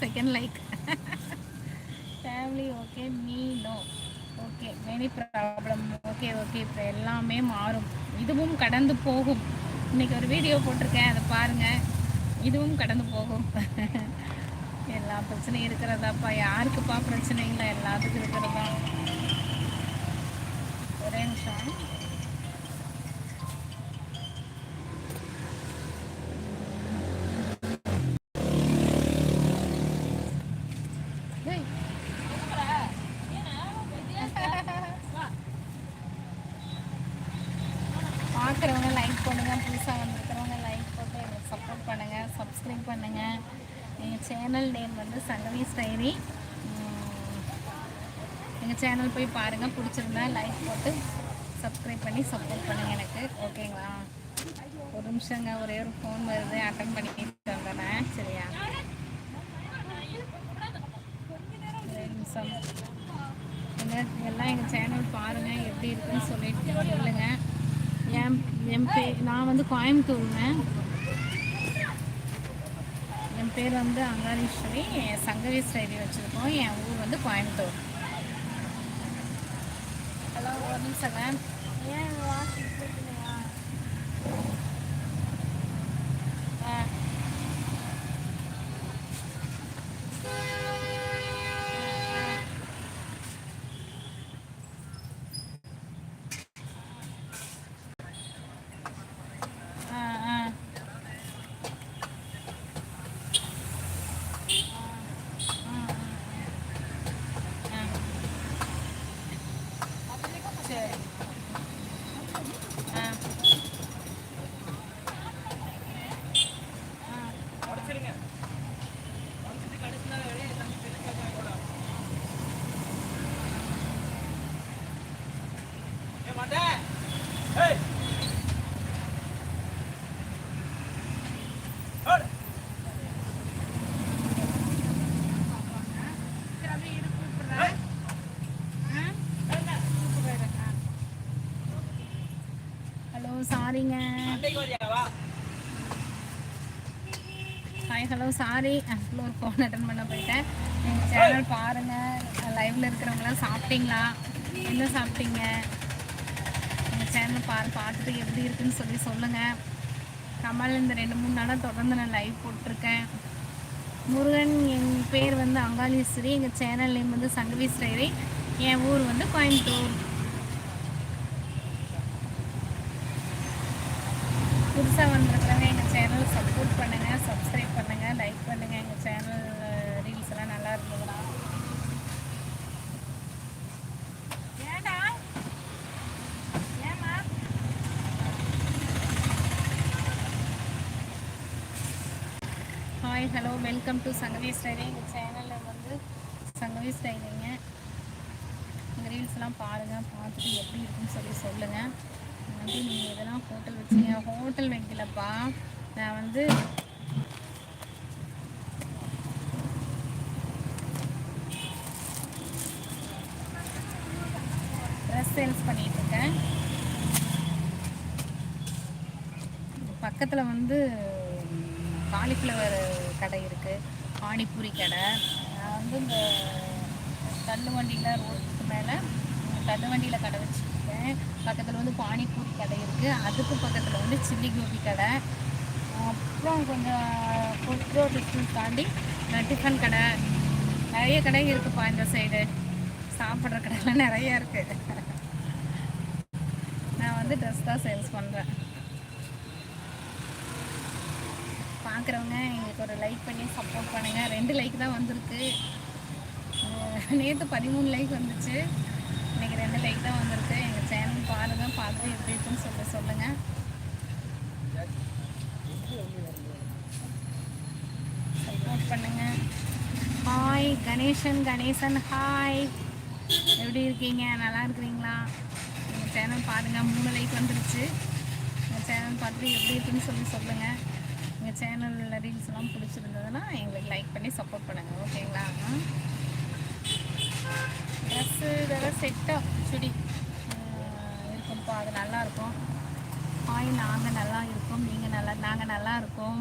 Second like. Family okay me no okay many problem okay okay. இப்போ எல்லாமே மாறும், இதுவும் கடந்து போகும். இன்றைக்கி ஒரு வீடியோ போட்டிருக்கேன், அதை பாருங்கள். இதுவும் கடந்து போகும். எல்லா பிரச்சனையும் இருக்கிறதாப்பா, யாருக்குப்பா பிரச்சனை இல்லை, எல்லாத்துக்கும் இருக்கிறதா. ஒரே நிமிஷம். பார்க்குறவங்க லைக் பண்ணுங்கள், புதுசாக வந்துருக்கிறவங்க லைக் போட்டு எனக்கு சப்போர்ட் பண்ணுங்கள், சப்ஸ்கிரைப் பண்ணுங்கள். எங்கள் சேனல் நேம் வந்து சங்கவி ஸ்டைரி. எங்கள் சேனல் போய் பாருங்கள், பிடிச்சிருந்தா லைக் போட்டு சப்ஸ்கிரைப் பண்ணி சப்போர்ட் பண்ணுங்கள் எனக்கு, ஓகேங்களா? ஒரு நிமிஷங்க, ஒரே ஒரு ஃபோன் வருது, அட்டன் பண்ணிட்டு வந்துடுறேன், சரியா? ஒரே நிமிஷம். எல்லாம் எங்கள் சேனல் பாருங்கள், எப்படி இருக்குன்னு சொல்லிட்டு சொல்லுங்கள். நான் வந்து கோயம்புத்தூருங்க. என் பேர் வந்து அங்காளீஸ்வரி, சங்கவி ஸ்டைரி வச்சுருக்கோம். என் ஊர் வந்து கோயம்புத்தூர். ஹலோ, ஒரு நிமிஷங்க. ஏன் வாட்ஸ்அப் போட்டுலையா? சாரிங்க. Hi, hello, sorry. ஆக்சுவலாக ஒரு ஃபோன் அட்டன் பண்ண போயிட்டேன். எங்கள் சேனல் பாருங்கள். லைவில் இருக்கிறவங்களாம் சாப்பிட்டீங்களா? என்ன சாப்பிட்டீங்க? எங்கள் சேனல் பார்த்துட்டு எப்படி இருக்குன்னு சொல்லி சொல்லுங்கள். கமல் இந்த 2-3 நாளாக தொடர்ந்து நான் லைவ் போட்டிருக்கேன். முருகன், என் பேர் வந்து அங்காளீஸ்வரி. எங்கள் சேனல் நேம் வந்து சங்கவி ஸ்டைரி. என் ஊர் வந்து கோயம்புத்தூர். புதுசாக வந்துருக்குறவங்க எங்கள் சேனல் சப்போர்ட் பண்ணுங்கள், சப்ஸ்கிரைப் பண்ணுங்கள், லைக் பண்ணுங்கள். எங்கள் சேனல் ரீல்ஸ் எல்லாம் நல்லா இருந்ததுன்னா. ஏண்டா ஏமா? Hi, hello, welcome to Sangavi story. எங்கள் சேனலில் வந்து சங்கவி ஸ்டைரிங்க. எங்கள் ரீல்ஸ்லாம் பாருங்கள், பார்த்துட்டு எப்படி இருக்குன்னு சொல்லி சொல்லுங்கள். வந்து நீங்கள் எதெல்லாம் ஹோட்டல் வச்சிங்க? ஹோட்டல் வைக்கலப்பா, நான் வந்து ட்ரெஸ் சேல்ஸ் பண்ணிகிட்ருக்கேன். பக்கத்தில் வந்து காலிஃப்ளவர் கடை இருக்குது, பானிபூரி கடை. நான் வந்து இந்த தள்ளு வண்டியில் ரோட்டுக்கு மேலே தள்ளு வண்டியில் கடை வச்சுருக்கேன். பக்கத்தில் வந்து பானிபூரி கடை இருக்குது, அதுக்கு பக்கத்தில் வந்து சில்லி கோபி கடை. அப்புறம் கொஞ்சம் டிஸ்டன்ஸ் தாண்டி டிஃபன் கடை, நிறைய கடை இருக்குதுப்பா இந்த சைடு. சாப்பிட்ற கடைலாம் நிறையா இருக்குது. நான் வந்து ட்ரெஸ் தான் சேல்ஸ் பண்ணுறேன். பார்க்குறவங்க எங்களுக்கு ஒரு லைக் பண்ணி சப்போர்ட் பண்ணுங்கள். 2 லைக் தான் வந்திருக்கு. நேற்று 13 லைக் வந்துச்சு, இன்றைக்கி 2 லைக் தான் வந்திருக்கு. எங்கள் சேனல் பாருங்கள், பார்த்துட்டு எப்படி இருக்குன்னு சொல்லுங்கள். சப்போர்ட் பண்ணுங்கள். ஹாய் கணேசன், ஹாய், எப்படி இருக்கீங்க? நல்லா இருக்கிறீங்களா? எங்கள் சேனல் பாருங்கள், 3 லைக் வந்துருச்சு. எங்கள் சேனல் பார்த்துட்டு எப்படி இருக்குன்னு சொல்லுங்கள். எங்கள் சேனலில் ரீல்ஸ்லாம் பிடிச்சிருந்ததுன்னா எங்களுக்கு லைக் பண்ணி சப்போர்ட் பண்ணுங்கள், ஓகேங்களா? ட்ரெஸ்ஸு இதெல்லாம் செட்டாக சுடி இருக்கும்ப்பா, அது நல்லாயிருக்கும். ஹாய், நாங்கள் நல்லா இருக்கோம், நாங்கள் நல்லா இருக்கோம்.